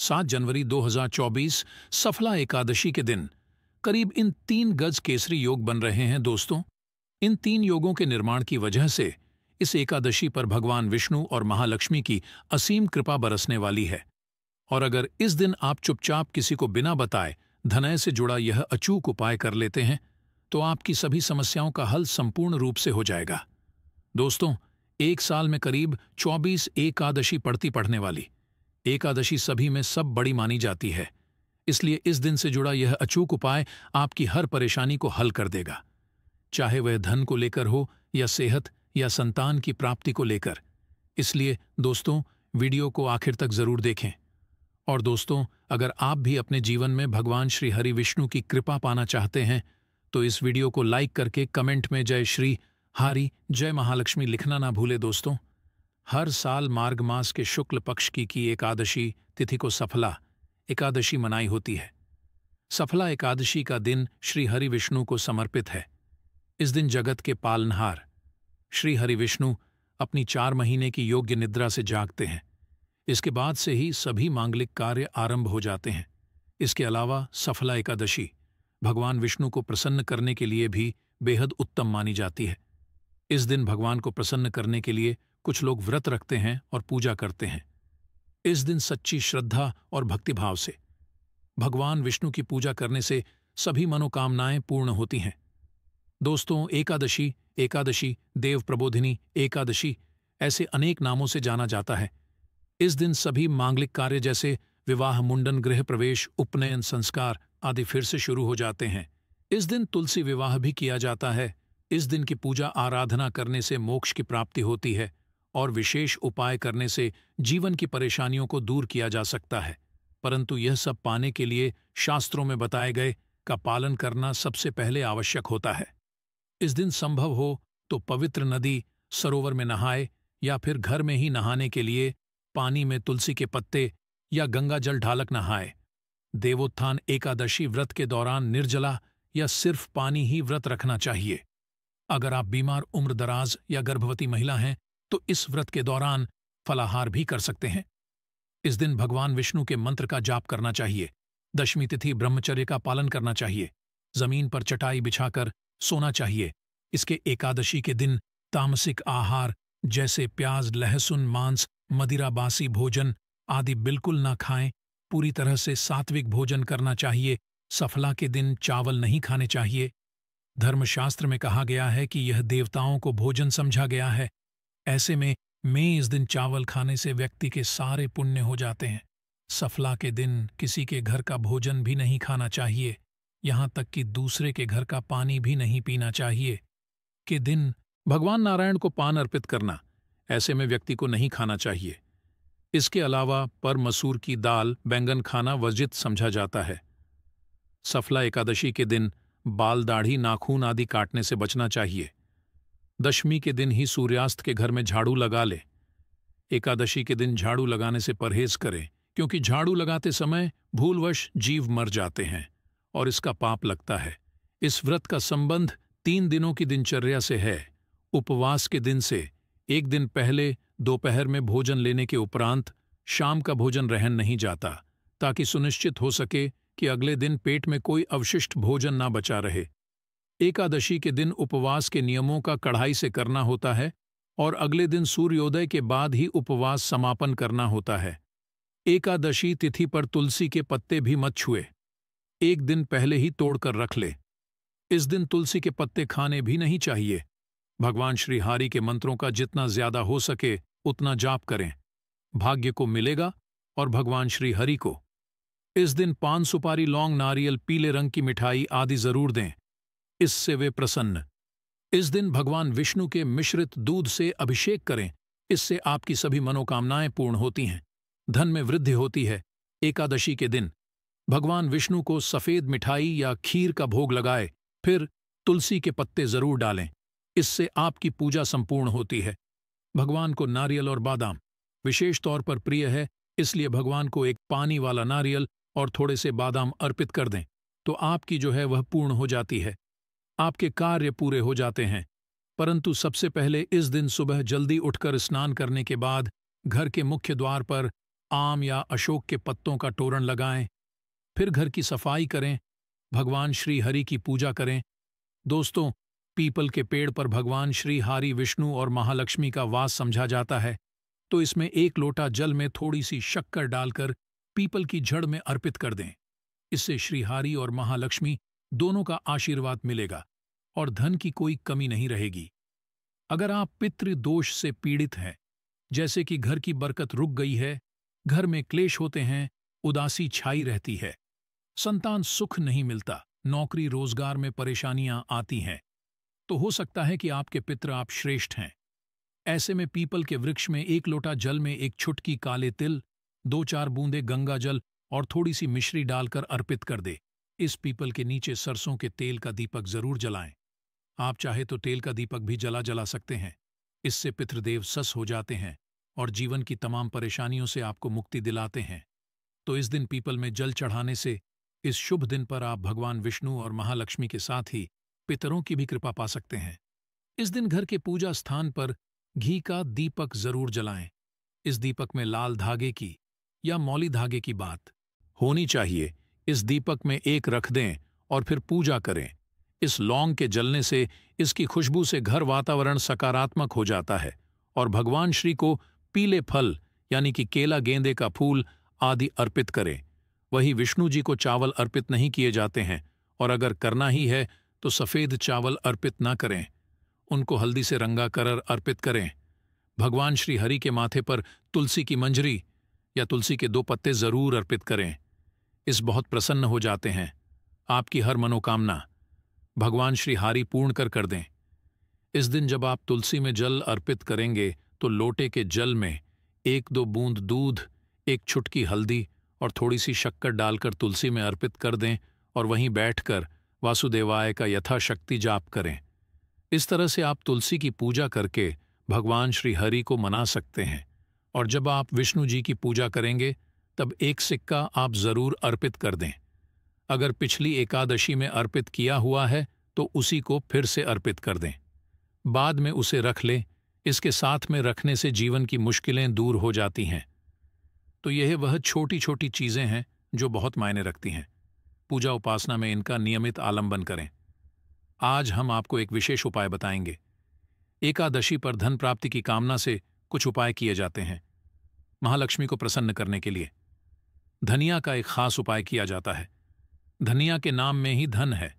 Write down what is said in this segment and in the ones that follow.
7 जनवरी 2024 सफला एकादशी के दिन करीब इन 3 गज केसरी योग बन रहे हैं दोस्तों। इन 3 योगों के निर्माण की वजह से इस एकादशी पर भगवान विष्णु और महालक्ष्मी की असीम कृपा बरसने वाली है। और अगर इस दिन आप चुपचाप किसी को बिना बताए धनय से जुड़ा यह अचूक उपाय कर लेते हैं तो आपकी सभी समस्याओं का हल संपूर्ण रूप से हो जाएगा। दोस्तों, एक साल में करीब 24 एकादशी पड़ने वाली एकादशी सभी में सब बड़ी मानी जाती है। इसलिए इस दिन से जुड़ा यह अचूक उपाय आपकी हर परेशानी को हल कर देगा, चाहे वह धन को लेकर हो या सेहत या संतान की प्राप्ति को लेकर। इसलिए दोस्तों, वीडियो को आखिर तक जरूर देखें। और दोस्तों, अगर आप भी अपने जीवन में भगवान श्री हरि विष्णु की कृपा पाना चाहते हैं तो इस वीडियो को लाइक करके कमेंट में जय श्री हरि जय महालक्ष्मी लिखना ना भूले। दोस्तों, हर साल मार्ग मास के शुक्ल पक्ष की एकादशी तिथि को सफला एकादशी मनाई होती है। सफला एकादशी का दिन श्री हरि विष्णु को समर्पित है। इस दिन जगत के पालनहार श्री हरि विष्णु अपनी 4 महीने की योग्य निद्रा से जागते हैं। इसके बाद से ही सभी मांगलिक कार्य आरंभ हो जाते हैं। इसके अलावा सफला एकादशी भगवान विष्णु को प्रसन्न करने के लिए भी बेहद उत्तम मानी जाती है। इस दिन भगवान को प्रसन्न करने के लिए कुछ लोग व्रत रखते हैं और पूजा करते हैं। इस दिन सच्ची श्रद्धा और भक्तिभाव से भगवान विष्णु की पूजा करने से सभी मनोकामनाएं पूर्ण होती हैं। दोस्तों, एकादशी, देव प्रबोधिनी एकादशी ऐसे अनेक नामों से जाना जाता है। इस दिन सभी मांगलिक कार्य जैसे विवाह, मुंडन, गृह प्रवेश, उपनयन, संस्कार आदि फिर से शुरू हो जाते हैं। इस दिन तुलसी विवाह भी किया जाता है। इस दिन की पूजा आराधना करने से मोक्ष की प्राप्ति होती है और विशेष उपाय करने से जीवन की परेशानियों को दूर किया जा सकता है। परंतु यह सब पाने के लिए शास्त्रों में बताए गए का पालन करना सबसे पहले आवश्यक होता है। इस दिन संभव हो तो पवित्र नदी, सरोवर में नहाए या फिर घर में ही नहाने के लिए पानी में तुलसी के पत्ते या गंगा जल ढालक नहाए। देवोत्थान एकादशी व्रत के दौरान निर्जला या सिर्फ पानी ही व्रत रखना चाहिए। अगर आप बीमार, उम्र दराज या गर्भवती महिला हैं तो इस व्रत के दौरान फलाहार भी कर सकते हैं। इस दिन भगवान विष्णु के मंत्र का जाप करना चाहिए। दशमी तिथि ब्रह्मचर्य का पालन करना चाहिए। जमीन पर चटाई बिछाकर सोना चाहिए। इसके एकादशी के दिन तामसिक आहार जैसे प्याज, लहसुन, मांस, मदिरा, बासी भोजन आदि बिल्कुल ना खाएं। पूरी तरह से सात्विक भोजन करना चाहिए। सफला के दिन चावल नहीं खाने चाहिए। धर्मशास्त्र में कहा गया है कि यह देवताओं को भोजन समझा गया है। ऐसे में इस दिन चावल खाने से व्यक्ति के सारे पुण्य हो जाते हैं। सफला के दिन किसी के घर का भोजन भी नहीं खाना चाहिए, यहाँ तक कि दूसरे के घर का पानी भी नहीं पीना चाहिए। के दिन भगवान नारायण को पान अर्पित करना, ऐसे में व्यक्ति को नहीं खाना चाहिए। इसके अलावा पर मसूर की दाल, बैंगन खाना वर्जित समझा जाता है। सफला एकादशी के दिन बाल, दाढ़ी, नाखून आदि काटने से बचना चाहिए। दशमी के दिन ही सूर्यास्त के घर में झाड़ू लगा ले। एकादशी के दिन झाड़ू लगाने से परहेज करें, क्योंकि झाड़ू लगाते समय भूलवश जीव मर जाते हैं और इसका पाप लगता है। इस व्रत का संबंध 3 दिनों की दिनचर्या से है। उपवास के दिन से एक दिन पहले दोपहर में भोजन लेने के उपरांत शाम का भोजन रहन नहीं जाता, ताकि सुनिश्चित हो सके कि अगले दिन पेट में कोई अवशिष्ट भोजन ना बचा रहे। एकादशी के दिन उपवास के नियमों का कड़ाई से करना होता है और अगले दिन सूर्योदय के बाद ही उपवास समापन करना होता है। एकादशी तिथि पर तुलसी के पत्ते भी मत छुए, एक दिन पहले ही तोड़कर रख ले। इस दिन तुलसी के पत्ते खाने भी नहीं चाहिए। भगवान श्री हरि के मंत्रों का जितना ज्यादा हो सके उतना जाप करें, भाग्य को मिलेगा और भगवान श्री हरि को। इस दिन पान, सुपारी, लौंग, नारियल, पीले रंग की मिठाई आदि जरूर दें, इससे वे प्रसन्न। इस दिन भगवान विष्णु के मिश्रित दूध से अभिषेक करें, इससे आपकी सभी मनोकामनाएं पूर्ण होती हैं, धन में वृद्धि होती है। एकादशी के दिन भगवान विष्णु को सफेद मिठाई या खीर का भोग लगाए, फिर तुलसी के पत्ते जरूर डालें, इससे आपकी पूजा संपूर्ण होती है। भगवान को नारियल और बादाम विशेष तौर पर प्रिय है, इसलिए भगवान को एक पानी वाला नारियल और थोड़े से बादाम अर्पित कर दें तो आपकी जो है वह पूर्ण हो जाती है, आपके कार्य पूरे हो जाते हैं। परंतु सबसे पहले इस दिन सुबह जल्दी उठकर स्नान करने के बाद घर के मुख्य द्वार पर आम या अशोक के पत्तों का तोरण लगाएं। फिर घर की सफाई करें, भगवान श्री हरि की पूजा करें। दोस्तों, पीपल के पेड़ पर भगवान श्री हरि, विष्णु और महालक्ष्मी का वास समझा जाता है, तो इसमें 1 लोटा जल में थोड़ी सी शक्कर डालकर पीपल की जड़ में अर्पित कर दें। इससे श्री हरि और महालक्ष्मी दोनों का आशीर्वाद मिलेगा और धन की कोई कमी नहीं रहेगी। अगर आप पितृ दोष से पीड़ित हैं, जैसे कि घर की बरकत रुक गई है, घर में क्लेश होते हैं, उदासी छाई रहती है, संतान सुख नहीं मिलता, नौकरी रोजगार में परेशानियां आती हैं, तो हो सकता है कि आपके पितृ आप श्रेष्ठ हैं। ऐसे में पीपल के वृक्ष में 1 लोटा जल में 1 चुटकी काले तिल, 2-4 बूंदे गंगा जल और थोड़ी सी मिश्री डालकर अर्पित कर दे। इस पीपल के नीचे सरसों के तेल का दीपक जरूर जलाएं। आप चाहे तो तेल का दीपक भी जला सकते हैं। इससे पितृदेव सस हो जाते हैं और जीवन की तमाम परेशानियों से आपको मुक्ति दिलाते हैं। तो इस दिन पीपल में जल चढ़ाने से इस शुभ दिन पर आप भगवान विष्णु और महालक्ष्मी के साथ ही पितरों की भी कृपा पा सकते हैं। इस दिन घर के पूजा स्थान पर घी का दीपक जरूर जलाएं। इस दीपक में लाल धागे की या मौली धागे की बात होनी चाहिए। इस दीपक में 1 रख दें और फिर पूजा करें। इस लौंग के जलने से, इसकी खुशबू से घर वातावरण सकारात्मक हो जाता है और भगवान श्री को पीले फल यानी कि केला, गेंदे का फूल आदि अर्पित करें। वही विष्णु जी को चावल अर्पित नहीं किए जाते हैं और अगर करना ही है तो सफ़ेद चावल अर्पित ना करें, उनको हल्दी से रंगा कर अर्पित करें। भगवान श्री हरि के माथे पर तुलसी की मंजरी या तुलसी के 2 पत्ते जरूर अर्पित करें। इस बहुत प्रसन्न हो जाते हैं। आपकी हर मनोकामना भगवान श्री हरि पूर्ण कर दें। इस दिन जब आप तुलसी में जल अर्पित करेंगे तो लोटे के जल में 1-2 बूंद दूध, 1 चुटकी हल्दी और थोड़ी सी शक्कर डालकर तुलसी में अर्पित कर दें और वहीं बैठकर वासुदेवाय का यथाशक्ति जाप करें। इस तरह से आप तुलसी की पूजा करके भगवान श्री हरि को मना सकते हैं। और जब आप विष्णु जी की पूजा करेंगे तब 1 सिक्का आप जरूर अर्पित कर दें। अगर पिछली एकादशी में अर्पित किया हुआ है तो उसी को फिर से अर्पित कर दें। बाद में उसे रख लें। इसके साथ में रखने से जीवन की मुश्किलें दूर हो जाती हैं। तो यह वह छोटी छोटी चीजें हैं जो बहुत मायने रखती हैं। पूजा उपासना में इनका नियमित आलंबन करें। आज हम आपको एक विशेष उपाय बताएंगे। एकादशी पर धन प्राप्ति की कामना से कुछ उपाय किए जाते हैं। महालक्ष्मी को प्रसन्न करने के लिए धनिया का एक खास उपाय किया जाता है। धनिया के नाम में ही धन है।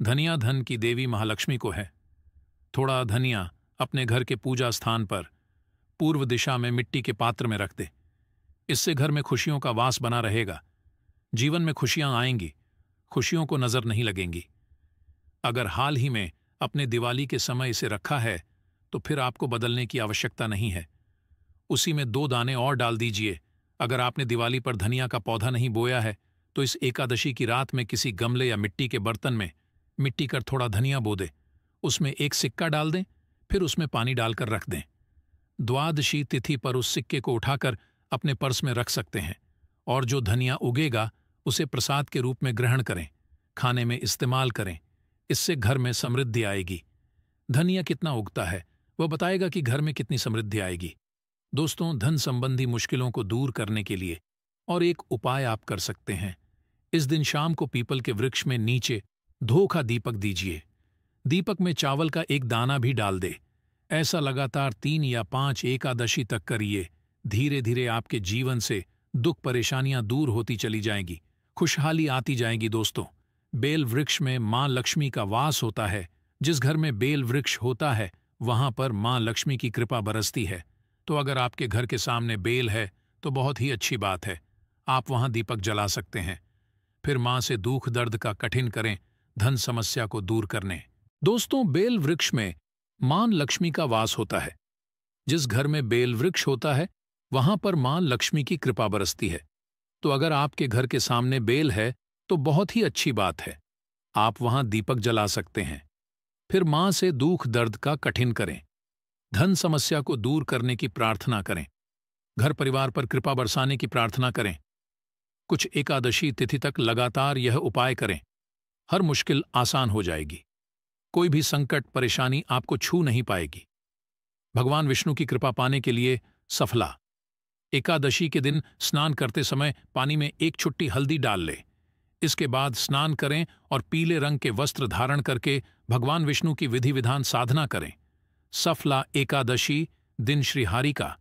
धनिया धन की देवी महालक्ष्मी को है। थोड़ा धनिया अपने घर के पूजा स्थान पर पूर्व दिशा में मिट्टी के पात्र में रख दे। इससे घर में खुशियों का वास बना रहेगा। जीवन में खुशियां आएंगी, खुशियों को नजर नहीं लगेंगी। अगर हाल ही में अपने दिवाली के समय इसे रखा है तो फिर आपको बदलने की आवश्यकता नहीं है। उसी में 2 दाने और डाल दीजिए। अगर आपने दिवाली पर धनिया का पौधा नहीं बोया है तो इस एकादशी की रात में किसी गमले या मिट्टी के बर्तन में मिट्टी कर थोड़ा धनिया बो दे, उसमें 1 सिक्का डाल दें, फिर उसमें पानी डालकर रख दें। द्वादशी तिथि पर उस सिक्के को उठाकर अपने पर्स में रख सकते हैं और जो धनिया उगेगा उसे प्रसाद के रूप में ग्रहण करें, खाने में इस्तेमाल करें। इससे घर में समृद्धि आएगी। धनिया कितना उगता है वह बताएगा कि घर में कितनी समृद्धि आएगी। दोस्तों, धन संबंधी मुश्किलों को दूर करने के लिए और एक उपाय आप कर सकते हैं। इस दिन शाम को पीपल के वृक्ष में नीचे धोखा दीपक दीजिए। दीपक में चावल का 1 दाना भी डाल दे। ऐसा लगातार 3 या 5 एकादशी तक करिए। धीरे धीरे आपके जीवन से दुख परेशानियां दूर होती चली जाएंगी, खुशहाली आती जाएगी। दोस्तों, बेल वृक्ष में मां लक्ष्मी का वास होता है। जिस घर में बेल वृक्ष होता है वहां पर मां लक्ष्मी की कृपा बरसती है। तो अगर आपके घर के सामने बेल है तो बहुत ही अच्छी बात है। आप वहां दीपक जला सकते हैं। फिर मां से दुख दर्द का कठिन करें, धन समस्या को दूर करने। दोस्तों, बेल वृक्ष में मां लक्ष्मी का वास होता है। जिस घर में बेल वृक्ष होता है वहां पर मां लक्ष्मी की कृपा बरसती है। तो अगर आपके घर के सामने बेल है तो बहुत ही अच्छी बात है। आप वहां दीपक जला सकते हैं। फिर मां से दुख दर्द का कठिन करें, धन समस्या को दूर करने की प्रार्थना करें, घर परिवार पर कृपा बरसाने की प्रार्थना करें। कुछ एकादशी तिथि तक लगातार यह उपाय करें। हर मुश्किल आसान हो जाएगी। कोई भी संकट परेशानी आपको छू नहीं पाएगी। भगवान विष्णु की कृपा पाने के लिए सफला एकादशी के दिन स्नान करते समय पानी में एक छुट्टी हल्दी डाल ले। इसके बाद स्नान करें और पीले रंग के वस्त्र धारण करके भगवान विष्णु की विधि विधान साधना करें। सफला एकादशी दिन श्रीहरि का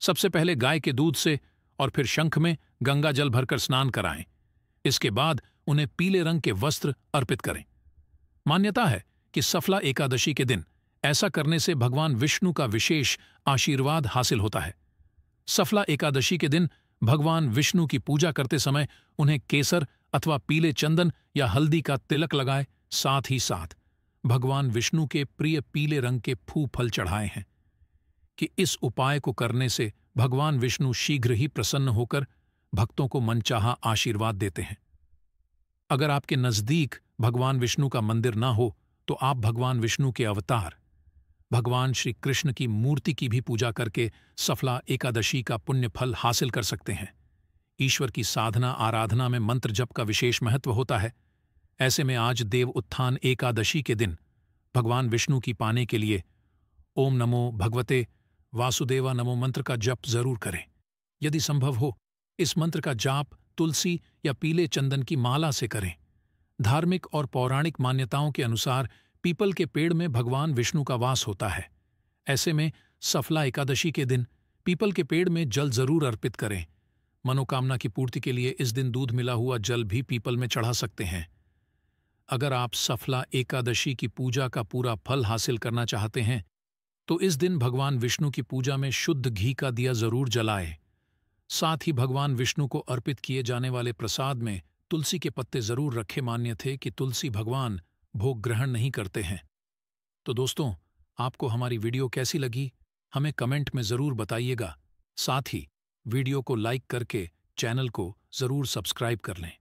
सबसे पहले गाय के दूध से और फिर शंख में गंगा जल भरकर स्नान कराएं। इसके बाद उन्हें पीले रंग के वस्त्र अर्पित करें। मान्यता है कि सफला एकादशी के दिन ऐसा करने से भगवान विष्णु का विशेष आशीर्वाद हासिल होता है। सफला एकादशी के दिन भगवान विष्णु की पूजा करते समय उन्हें केसर अथवा पीले चंदन या हल्दी का तिलक लगाए। साथ ही साथ भगवान विष्णु के प्रिय पीले रंग के फल चढ़ाए हैं कि इस उपाय को करने से भगवान विष्णु शीघ्र ही प्रसन्न होकर भक्तों को मनचाहा आशीर्वाद देते हैं। अगर आपके नजदीक भगवान विष्णु का मंदिर ना हो तो आप भगवान विष्णु के अवतार भगवान श्री कृष्ण की मूर्ति की भी पूजा करके सफला एकादशी का पुण्य फल हासिल कर सकते हैं। ईश्वर की साधना आराधना में मंत्र जप का विशेष महत्व होता है। ऐसे में आज देव उत्थान एकादशी के दिन भगवान विष्णु की पाने के लिए ओम नमो भगवते वासुदेवा नमो मंत्र का जप जरूर करें। यदि संभव हो इस मंत्र का जाप तुलसी या पीले चंदन की माला से करें। धार्मिक और पौराणिक मान्यताओं के अनुसार पीपल के पेड़ में भगवान विष्णु का वास होता है। ऐसे में सफला एकादशी के दिन पीपल के पेड़ में जल जरूर अर्पित करें। मनोकामना की पूर्ति के लिए इस दिन दूध मिला हुआ जल भी पीपल में चढ़ा सकते हैं। अगर आप सफला एकादशी की पूजा का पूरा फल हासिल करना चाहते हैं तो इस दिन भगवान विष्णु की पूजा में शुद्ध घी का दिया जरूर जलाएं। साथ ही भगवान विष्णु को अर्पित किए जाने वाले प्रसाद में तुलसी के पत्ते जरूर रखे। मान्य थे कि तुलसी भगवान भोग ग्रहण नहीं करते हैं। तो दोस्तों, आपको हमारी वीडियो कैसी लगी हमें कमेंट में जरूर बताइएगा। साथ ही वीडियो को लाइक करके चैनल को जरूर सब्सक्राइब कर लें।